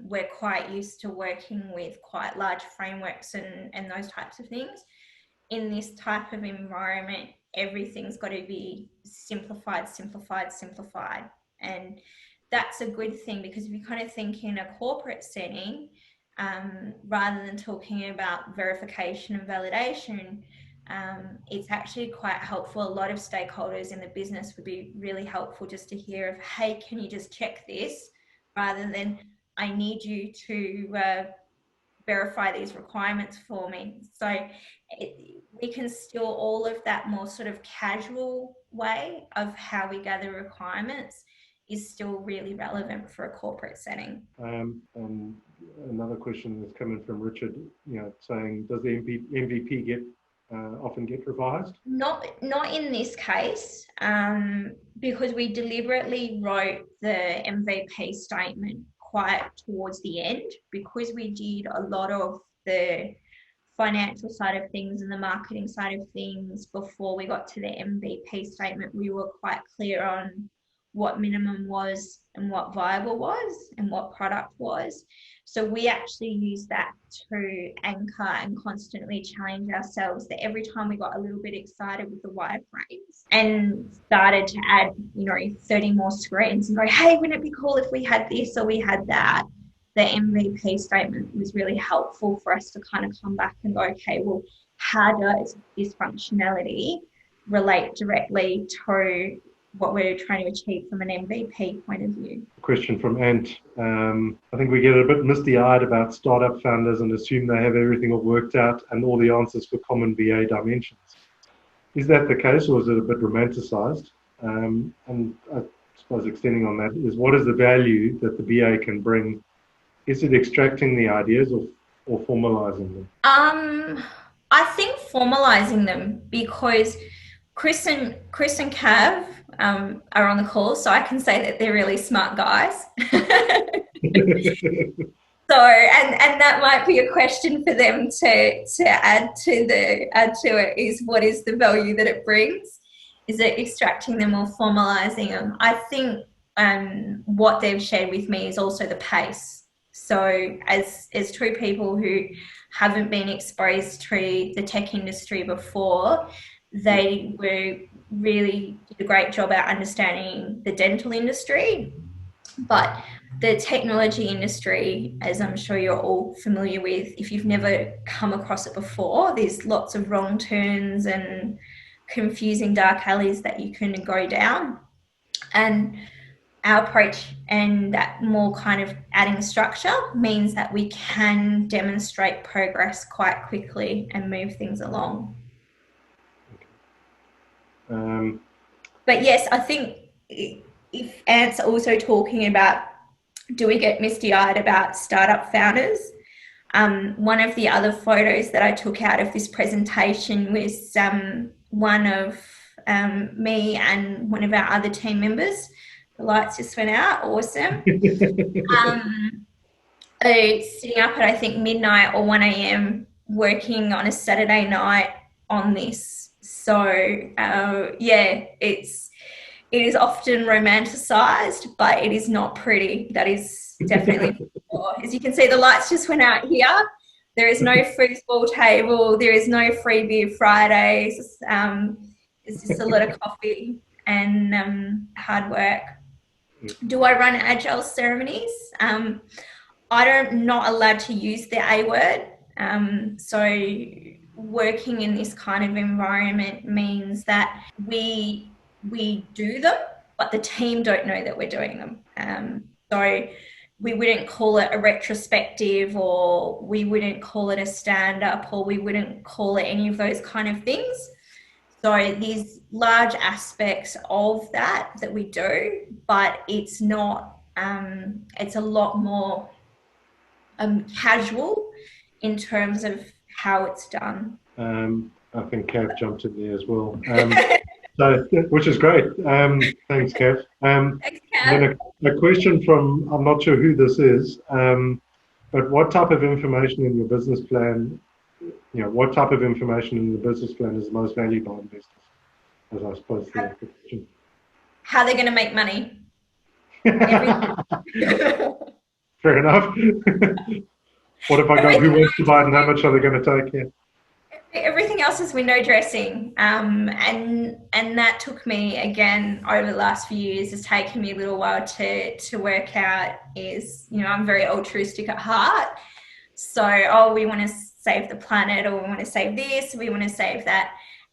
We're quite used to working with quite large frameworks and those types of things. In this type of environment, everything's got to be simplified. And that's a good thing, because if you kind of think in a corporate setting, rather than talking about verification and validation, it's actually quite helpful. A lot of stakeholders in the business would be really helpful just to hear of, hey, can you just check this, rather than I need you to verify these requirements for me. So we can still all of that more sort of casual way of how we gather requirements is still really relevant for a corporate setting. And another question that's coming from Richard, saying, does the MVP get often get revised? Not in this case, because we deliberately wrote the MVP statement quite towards the end, because we did a lot of the financial side of things and the marketing side of things before we got to the MVP statement. We were quite clear on what minimum was and what viable was and what product was. So we actually used that to anchor and constantly challenge ourselves, that every time we got a little bit excited with the wireframes and started to add, 30 more screens and go, hey, wouldn't it be cool if we had this or we had that? The MVP statement was really helpful for us to kind of come back and go, okay, well, how does this functionality relate directly to what we're trying to achieve from an MVP point of view? Question from Ant. I think we get a bit misty-eyed about startup founders and assume they have everything all worked out and all the answers for common BA dimensions. Is that the case, or is it a bit romanticized? And I suppose extending on that is, what is the value that the BA can bring? Is it extracting the ideas or formalizing them? I think formalizing them, because Chris and Cav are on the call, so I can say that they're really smart guys. So, and that might be a question for them to add to it, is what is the value that it brings? Is it extracting them or formalizing them? I think what they've shared with me is also the pace. So as two people who haven't been exposed to the tech industry before, they really did a great job at understanding the dental industry. But the technology industry, as I'm sure you're all familiar with, if you've never come across it before, there's lots of wrong turns and confusing dark alleys that you can go down. And our approach and that more kind of adding structure means that we can demonstrate progress quite quickly and move things along. But yes, I think if Ant's also talking about, do we get misty-eyed about startup founders? One of the other photos that I took out of this presentation was one of me and one of our other team members. The lights just went out. Awesome. Sitting up at, I think, midnight or 1 a.m. working on a Saturday night on this. So yeah, it is often romanticized, but it is not pretty. That is definitely, as you can see, the lights just went out here. There is no foosball table. There is no free beer Fridays. It's just a lot of coffee and hard work. Do I run agile ceremonies? I'm not allowed to use the A word. So working in this kind of environment means that we do them, but the team don't know that we're doing them. So we wouldn't call it a retrospective, or we wouldn't call it a stand-up, or we wouldn't call it any of those kind of things. So there's large aspects of that we do, but it's not, it's a lot more casual in terms of how it's done. I think Cav jumped in there as well. So, which is great. Thanks, Cav. Thanks, Cav. Then a question from, I'm not sure who this is, but what type of information in your business plan, what type of information in the business plan is most valued by investors? As I suppose the question. how they're going to make money. Fair enough. What if I go, who wants to buy it and how much are they going to take? Yeah. Everything else is window dressing, and that took me, again, over the last few years, it's taken me a little while to work out is, you know, I'm very altruistic at heart. So, oh, we want to save the planet, or we want to save this, we want to save that.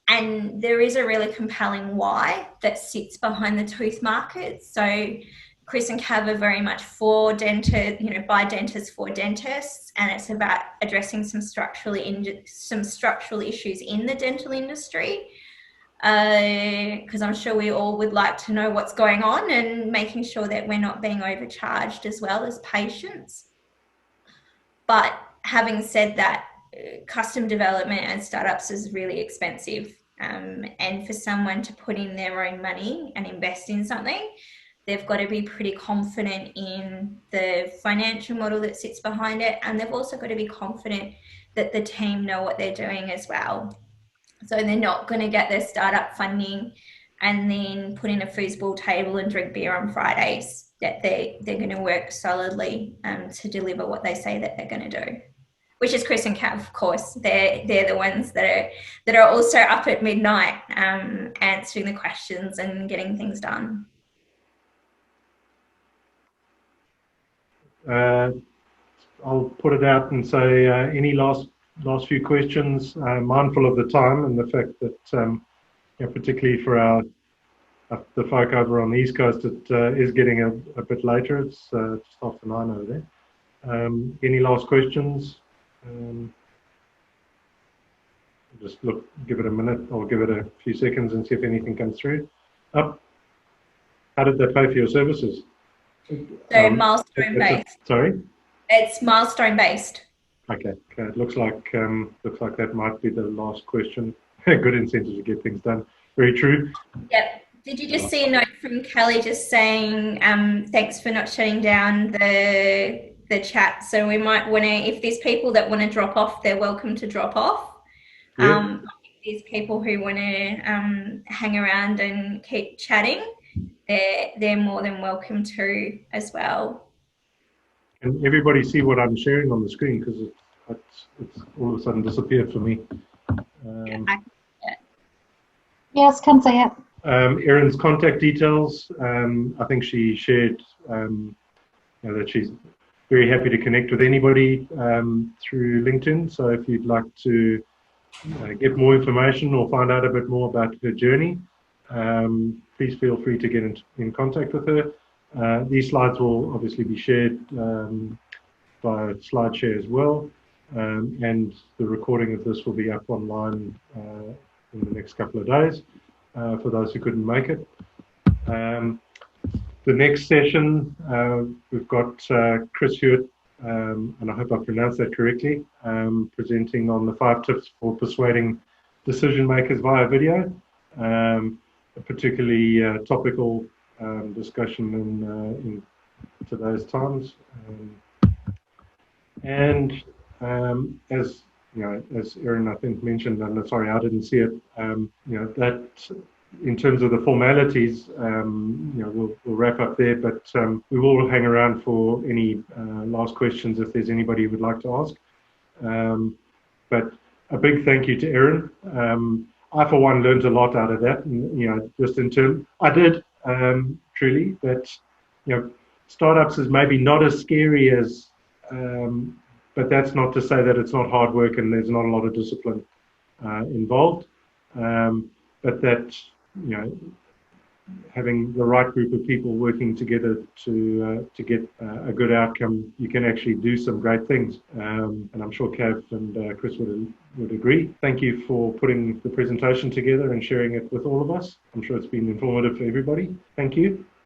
And there is a really compelling why that sits behind the tooth market. So Chris and Cav are very much for dentists, you know, by dentists for dentists, and it's about addressing some structural issues in the dental industry. Because I'm sure we all would like to know what's going on, and making sure that we're not being overcharged as well as patients. But having said that, custom development and startups is really expensive. And for someone to put in their own money and invest in something, they've got to be pretty confident in the financial model that sits behind it. And they've also got to be confident that the team know what they're doing as well. So they're not going to get their startup funding and then put in a foosball table and drink beer on Fridays. That they're going to work solidly to deliver what they say that they're going to do. Which is Chris and Cav, of course. They're the ones that are also up at midnight answering the questions and getting things done. I'll put it out and say any last few questions, mindful of the time and the fact that, you know, particularly for the folk over on the East Coast, it is getting a bit later. It's just after 9 over there. Any last questions? Just give it a minute, or give it a few seconds and see if anything comes through. Up. How did they pay for your services? So milestone based. Sorry? It's milestone based. Okay. It looks like that might be the last question. Good incentive to get things done. Very true. Yep. Did you just see a note from Kelly just saying thanks for not shutting down the chat? So we might want to, if there's people that want to drop off, they're welcome to drop off. Yeah. If there's people who want to hang around and keep chatting, they're more than welcome to as well. Can everybody see what I'm sharing on the screen? Because it's all of a sudden disappeared for me. Yes, can see it. Erin's contact details. I think she shared you know, that she's very happy to connect with anybody through LinkedIn. So if you'd like to get more information or find out a bit more about her journey, please feel free to get in contact with her. These slides will obviously be shared via SlideShare as well, and the recording of this will be up online in the next couple of days for those who couldn't make it. The next session, we've got Chris Hewitt, and I hope I pronounced that correctly, presenting on the 5 tips for persuading decision makers via video, a particularly topical discussion in today's times. And as you know, as Erin I think mentioned, and sorry I didn't see it, you know, that in terms of the formalities, you know, we'll wrap up there, but we will hang around for any last questions if there's anybody who would like to ask. But a big thank you to Erin. I, for one, learned a lot out of that, and, you know, just in terms, I did truly, that, you know, startups is maybe not as scary as, but that's not to say that it's not hard work and there's not a lot of discipline involved. But that, you know, having the right group of people working together to get a good outcome, you can actually do some great things. And I'm sure Cav and Chris would agree. Thank you for putting the presentation together and sharing it with all of us. I'm sure it's been informative for everybody. Thank you.